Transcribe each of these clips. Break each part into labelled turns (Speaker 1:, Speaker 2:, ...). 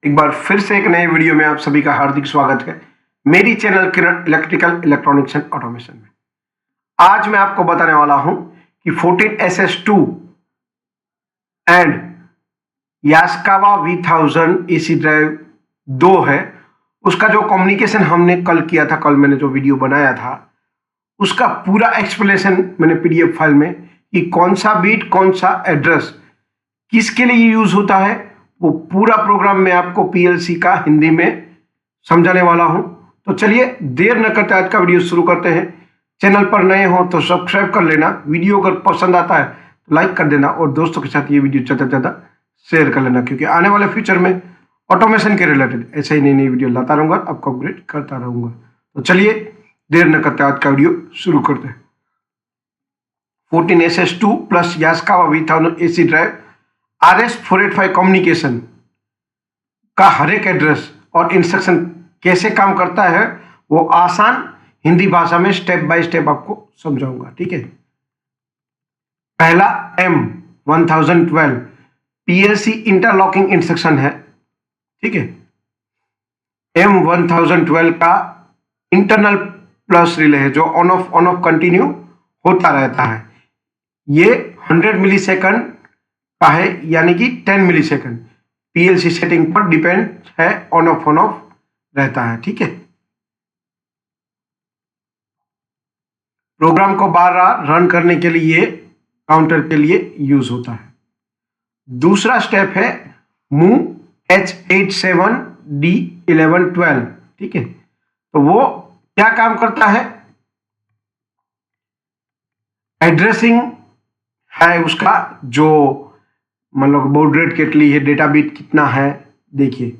Speaker 1: एक बार फिर से एक नए वीडियो में आप सभी का हार्दिक स्वागत है मेरी channel Kiran electrical electronics and automation में। आज मैं आपको बताने वाला हूं कि 14SS2 and Yaskawa V1000 AC drive 2 है, उसका जो कम्युनिकेशन हमने कल किया था, कल मैंने जो वीडियो बनाया था उसका पूरा एक्सप्लेनेशन मैंने PDF फाइल में कि कौन सा बीट कौन सा एड्रेस किसके लिए यूज होता है, वो पूरा प्रोग्राम मैं आपको PLC का हिंदी में समझाने वाला हूं। तो चलिए देर न करते आज का वीडियो शुरू करते हैं। चैनल पर नए हो तो सब्सक्राइब कर लेना, वीडियो अगर पसंद आता है तो लाइक कर देना और दोस्तों के साथ ये वीडियो ज़्यादा से ज़्यादा शेयर कर लेना, क्योंकि आने वाले फ्यूचर में ऑटोमेशन के रिलेटेड ऐसे ही नई नई वीडियो लाता रहूँगा, आपको अपग्रेड करता रहूँगा। तो चलिए देर न करते आज का वीडियो शुरू करते हैं। 14SS2 plus Yaskawa V1000 AC drive RS485 communication का हर एक एड्रेस और इंस्ट्रक्शन कैसे काम करता है वो आसान हिंदी भाषा में स्टेप बाय स्टेप आपको समझाऊंगा। ठीक है, पहला M1012 PLC इंटरलॉकिंग इंस्ट्रक्शन है। ठीक है, M1012 का इंटरनल प्लस रिले है जो ऑन ऑफ कंटिन्यू होता रहता है। ये 100 मिलीसेकंड का है, यानी कि 10 मिलीसेकंड PLC सेटिंग पर डिपेंड है, ऑन ऑफ रहता है। ठीक है, प्रोग्राम को बार बार रन करने के लिए काउंटर के लिए यूज होता है। दूसरा स्टेप है मूव H87D1112। ठीक है, तो वो क्या काम करता है, एड्रेसिंग है उसका, जो मतलब बॉड रेट कितनी है, डेटा बिट कितना है। देखिए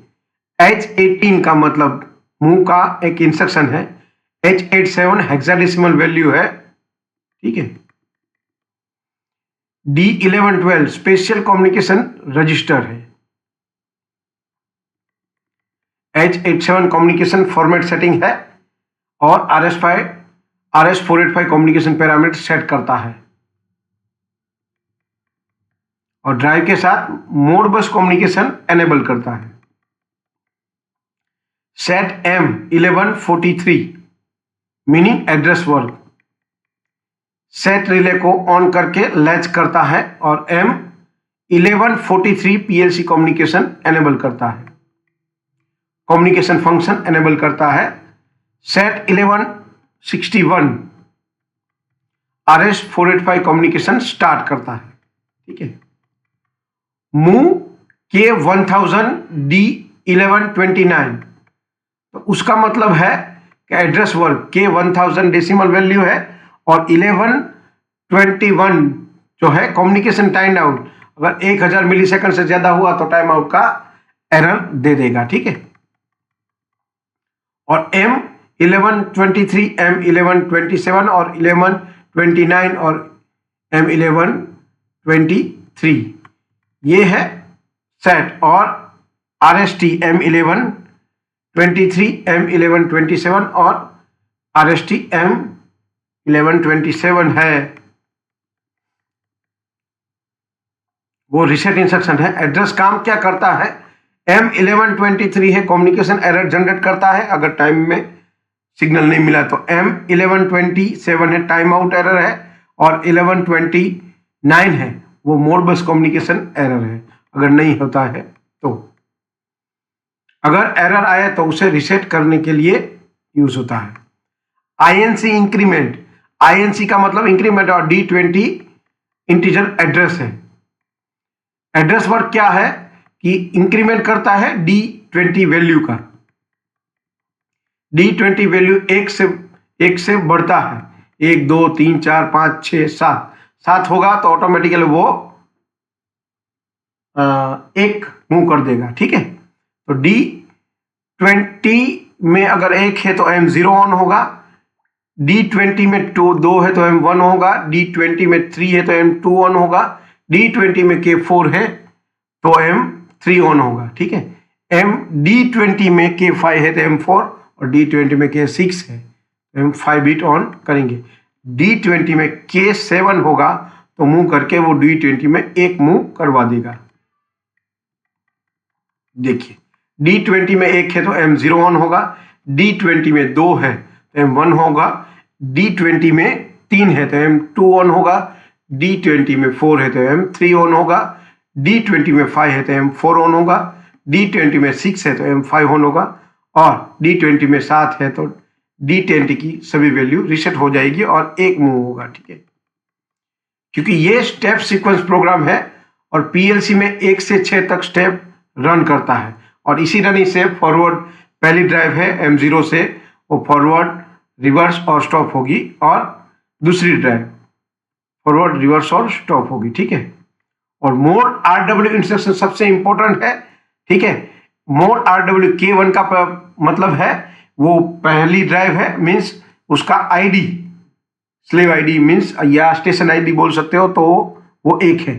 Speaker 1: H18 का मतलब मूव का एक इंस्ट्रक्शन है, H87 हेक्साडेसिमल वैल्यू है। ठीक है, D1112 स्पेशल कम्युनिकेशन रजिस्टर है। H87 कम्युनिकेशन फॉर्मेट सेटिंग है और RS485 कम्युनिकेशन पैरामीटर सेट करता है और ड्राइव के साथ मोड बस कम्युनिकेशन एनेबल करता है। Set M1143 meaning address work set relay को ऑन करके लैच करता है और M1143 PLC कम्युनिकेशन एनेबल करता है, कम्युनिकेशन फंक्शन एनेबल करता है। सेट 1161 RS485 कम्युनिकेशन स्टार्ट करता है। ठीक है, मूव K1000D1129, तो उसका मतलब है कि address work K1000 decimal value है और 1121 जो है कम्युनिकेशन टाइम आउट, अगर 1000 मिलीसेकंड से ज्यादा हुआ तो टाइम आउट का एरर दे देगा। ठीक है, और M1123 M1127 और 1129 और M1123 ये है सेट, और RST M1123 M1127 और RST M1127 है, वो रीसेट इंस्ट्रक्शन है। एड्रेस काम क्या करता है, M1123 है कम्युनिकेशन एरर जनरेट करता है, अगर टाइम में सिग्नल नहीं मिला तो M1127 है टाइम आउट एरर है, और 1129 है वो मोड बस कम्युनिकेशन एरर है, अगर नहीं होता है तो। अगर एरर आए तो उसे रीसेट करने के लिए यूज होता है। INC इंक्रीमेंट, INC का मतलब इंक्रीमेंट और D20 इंटीजर एड्रेस है। एड्रेस वर्क क्या है कि इंक्रीमेंट करता है D20 वैल्यू का, D20 वैल्यू एक से बढ़ता है, 1 2 3 4 5 6 7 होगा तो ऑटोमेटिकली वो एक मूव कर देगा। ठीक है, तो D20 में अगर 1 है तो M0 ऑन होगा, D20 में 2 है तो M1 होगा, D20 में 3 है तो M2 ऑन होगा, D20 में K4 है तो M3 ऑन होगा। ठीक है, D20 में K5 है तो M4 और D20 में K6 है तो M5 बिट ऑन करेंगे। D20 में K7 होगा तो मूव करके वो D20 में एक मूव करवा देगा। देखिए D20 में 1 है तो M0 ऑन होगा, D20 में 2 है तो M1 होगा, D20 में 3 है तो M2 ऑन होगा, D20 में 4 है तो M3 ऑन होगा, D20 में 5 है तो M4 ऑन होगा, D20 में 6 है तो M5 ऑन होगा और D20 में 7 है तो D20 की सभी वैल्यू रीसेट हो जाएगी और एक मूव होगा। ठीक है, क्योंकि ये स्टेप सीक्वेंस प्रोग्राम है और पीएलसी में 1 से 6 तक स्टेप रन करता है और इसी रनिंग से फॉरवर्ड पहली ड्राइव है M0 से वो फॉरवर्ड रिवर्स और स्टॉप होगी और दूसरी ड्राइव फॉरवर्ड रिवर्स और स्टॉप होगी। ठीक है, और मोड RW इंस्ट्रक्शन सबसे इंपॉर्टेंट है। ठीक है, मोड RW K1 का मतलब है वो पहली ड्राइव है, मीन्स उसका आईडी स्लेव आईडी मीन्स या स्टेशन आईडी बोल सकते हो, तो वो 1 है।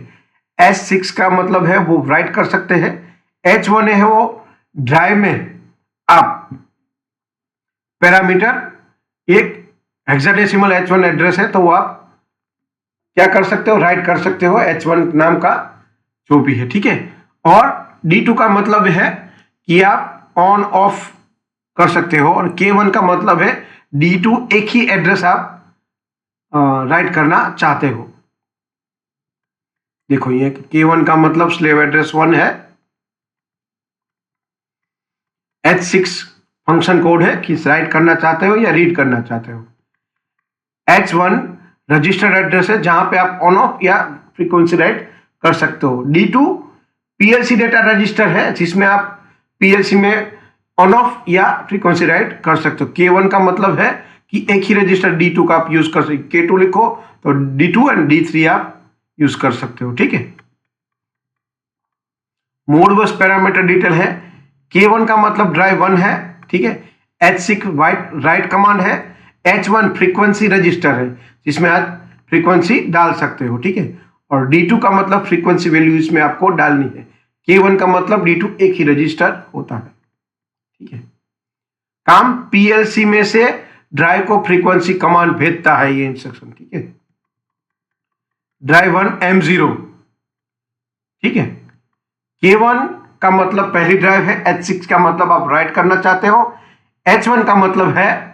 Speaker 1: S6 का मतलब है वो राइट कर सकते हैं। H1 है वो ड्राइव में आप पैरामीटर एक हेक्साडेसिमल H1 एड्रेस है तो वो आप क्या कर सकते हो, राइट कर सकते हो H1 नाम का जो भी है। ठीक है, और D2 का मतलब है कि आप ऑन ऑफ कर सकते हो और K1 का मतलब है D2 एक ही एड्रेस आप राइट करना चाहते हो। देखो ये K1 का मतलब स्लेव एड्रेस 1 है, H6 फंक्शन कोड है कि राइट करना चाहते हो या रीड करना चाहते हो। H1 रजिस्टर्ड एड्रेस है जहां पे आप ऑन ऑफ या फ्रीक्वेंसी राइट कर सकते हो। D2 पीएलसी डेटा रजिस्टर है जिसमें आप पीएलसी में ऑन ऑफ या फ्रीक्वेंसी राइट कर सकते हो। K1 का मतलब है कि एक ही रजिस्टर D2 का आप यूज कर सकते हो। K2 लिखो तो D2 एंड D3 आप यूज कर सकते हो। ठीक है, मोड बस पैरामीटर डिटेल है। K1 का मतलब ड्राइव 1 है। ठीक है, H6 राइट कमांड है। H1 फ्रीक्वेंसी रजिस्टर है जिसमें आप फ्रीक्वेंसी डाल सकते हो। ठीक है, और D2 का मतलब फ्रीक्वेंसी वैल्यू इसमें आपको डालनी है। K1 का मतलब D2 एक ही रजिस्टर होता है। ठीक है, काम पीएलसी में से ड्राइव को फ्रीक्वेंसी कमांड भेजता है ये इंस्ट्रक्शन। ठीक है, ड्राइव 1 M0। ठीक है, K1 का मतलब पहली ड्राइव है, H6 का मतलब आप राइट करना चाहते हो, H1 का मतलब है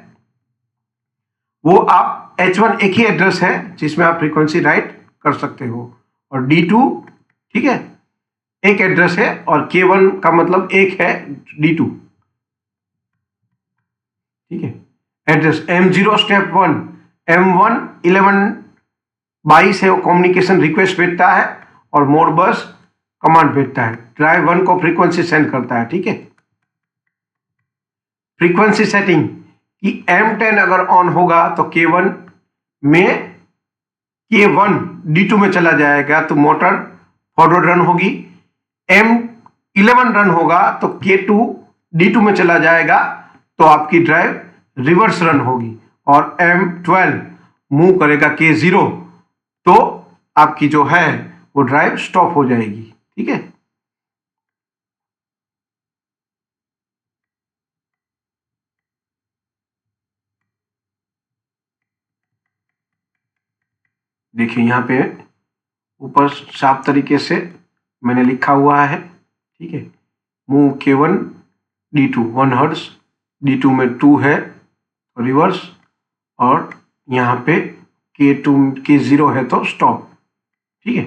Speaker 1: वो आप H1 एक ही एड्रेस है जिसमें आप फ्रीक्वेंसी राइट कर सकते हो और D2 ठीक है एक एड्रेस है और K1 का मतलब एक है D2। ठीक है, एड्रेस M0 स्टेप 1 M1 1122 है वो कम्युनिकेशन रिक्वेस्ट भेजता है और मोड बस कमांड भेजता है। ड्राइव 1 को फ्रीक्वेंसी सेंड करता है। ठीक है, फ्रीक्वेंसी सेटिंग कि M10 अगर ऑन होगा तो K1 में K1 D2 में चला जाएगा तो मोटर फॉरवर्ड रन होगी। M11 रन होगा तो K2 D2 में चला जाएगा तो आपकी ड्राइव रिवर्स रन होगी और M12 मूव करेगा K0 तो आपकी जो है वो ड्राइव स्टॉप हो जाएगी। ठीक है, देखिए यहां पे ऊपर साफ तरीके से मैंने लिखा हुआ है। ठीक है, move K1 D2 1 hertz, D2 में 2 है रिवर्स और यहाँ पे K2 K0 है तो स्टॉप। ठीक है,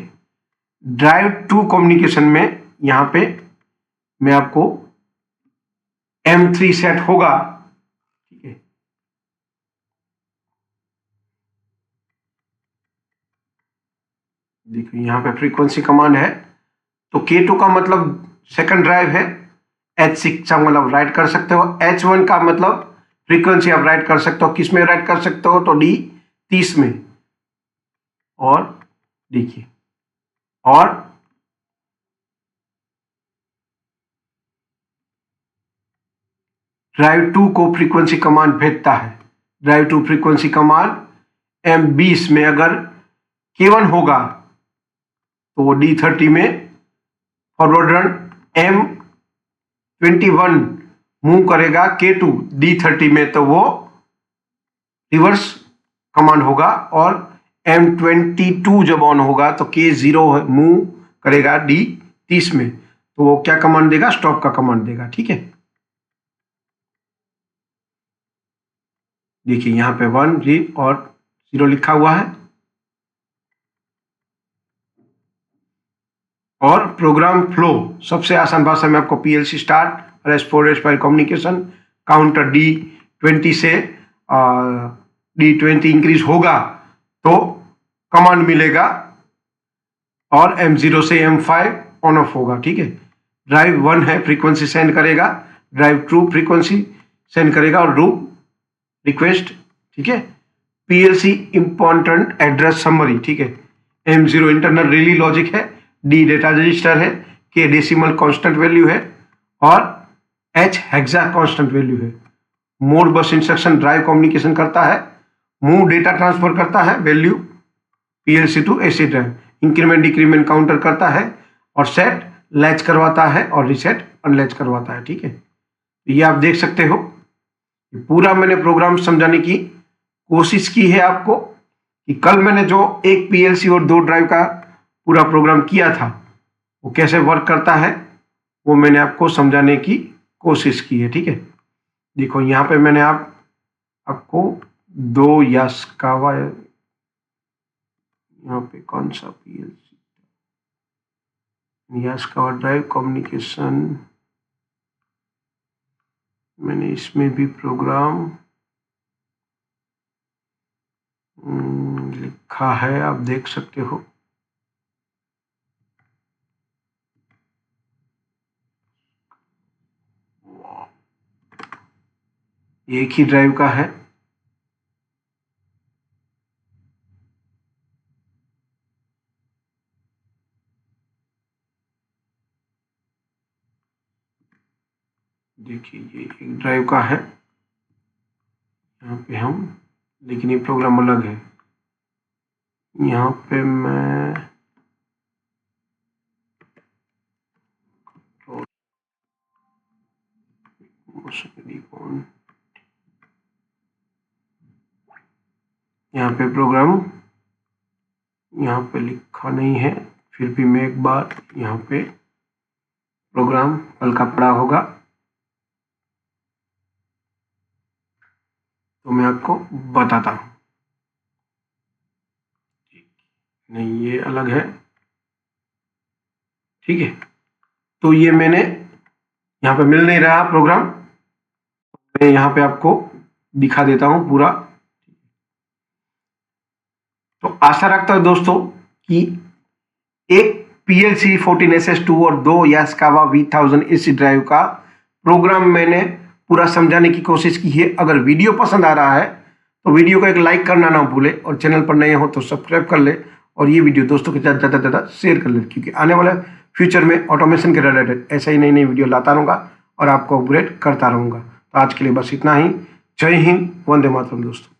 Speaker 1: ड्राइव 2 कम्युनिकेशन में यहाँ पे मैं आपको M3 सेट होगा। ठीक है, देखिए यहाँ पे फ्रीक्वेंसी कमांड है तो K2 का मतलब सेकंड ड्राइव है, H6 का मतलब राइट कर सकते हो, H1 का मतलब फ्रीक्वेंसी आप राइट कर सकते हो। किस में राइट कर सकते हो तो D30 में और देखिए और ड्राइव 2 को फ्रीक्वेंसी कमांड भेजता है। ड्राइव 2 फ्रीक्वेंसी कमांड M20 में अगर K1 होगा तो वो D30 में फॉरवर्ड रन M21 मूव करेगा K2 D30 में तो वो रिवर्स कमांड होगा और M22 जब ऑन होगा तो K0 मूव करेगा D30 में तो वो क्या कमांड देगा, स्टॉप का कमांड देगा। ठीक है, देखिए यहाँ पे 1 और 0 लिखा हुआ है। और प्रोग्राम फ्लो सबसे आसान भाषा में आपको पीएलसी स्टार्ट और S4 Aspire communication counter D20 से D20 इंक्रीज होगा तो कमांड मिलेगा और M0 से M5 ऑन ऑफ होगा। ठीक है, ड्राइव 1 है फ्रीक्वेंसी सेंड करेगा, ड्राइव 2 फ्रीक्वेंसी सेंड करेगा और रूट रिक्वेस्ट। ठीक है, पीएलसी इंपॉर्टेंट एड्रेस समरी। ठीक है, M0 इंटरनल रिली लॉजिक है, D डेटा रजिस्टर है, K डेसिमल कांस्टेंट वैल्यू है और H हेक्सा कांस्टेंट वैल्यू है। Modbus instruction drive communication करता है, मूव डेटा ट्रांसफर करता है value PLC to AC drive, increment decrement counter करता है और सेट लैच करवाता है और रिसेट अनलैच करवाता है। ठीक है, ये आप देख सकते हो। पूरा मैंने प्रोग्राम समझाने की कोशिश की है आपको कि कल मैंने जो एक पीएलसी और 2 ड्राइव का पूरा प्रोग्राम किया था वो कैसे वर्क करता है वो मैंने आपको समझाने की कोशिश की है। ठीक है, देखो यहाँ पे मैंने आपको 2 यास्कावा, यहाँ पे कौन सा पीएलसी, यास्कावा ड्राइव कम्युनिकेशन, मैंने इसमें भी प्रोग्राम लिखा है, आप देख सकते हो। एक ही ड्राइव का है। देखिए ये एक ड्राइव का है यहाँ पे हम, लेकिन ये प्रोग्राम अलग है। यहाँ पे मैं यहाँ पे प्रोग्राम यहाँ पे लिखा नहीं है, फिर भी मैं एक बार यहाँ पे प्रोग्राम कल का पड़ा होगा तो मैं आपको बताता हूँ। नहीं ये अलग है। ठीक है, तो ये मैंने यहाँ पे मिल नहीं रहा प्रोग्राम, मैं यहाँ पे आपको दिखा देता हूँ पूरा। तो आशा रखता हूँ दोस्तों कि एक PLC 14SS2 और 2 यास्कावा V1000 एसी ड्राइव का प्रोग्राम मैंने पूरा समझाने की कोशिश की है। अगर वीडियो पसंद आ रहा है तो वीडियो को एक लाइक करना ना भूले और चैनल पर नए हो तो सब्सक्राइब कर ले और ये वीडियो दोस्तों के साथ ज़्यादा शेयर कर ले, क्योंकि आने वाले फ्यूचर में ऑटोमेशन के रिलेटेड ऐसे ही नई नई वीडियो लाता रहूँगा और आपको अपग्रेड करता रहूँगा। तो आज के लिए बस इतना ही। जय हिंद, वंदे मातरम दोस्तों।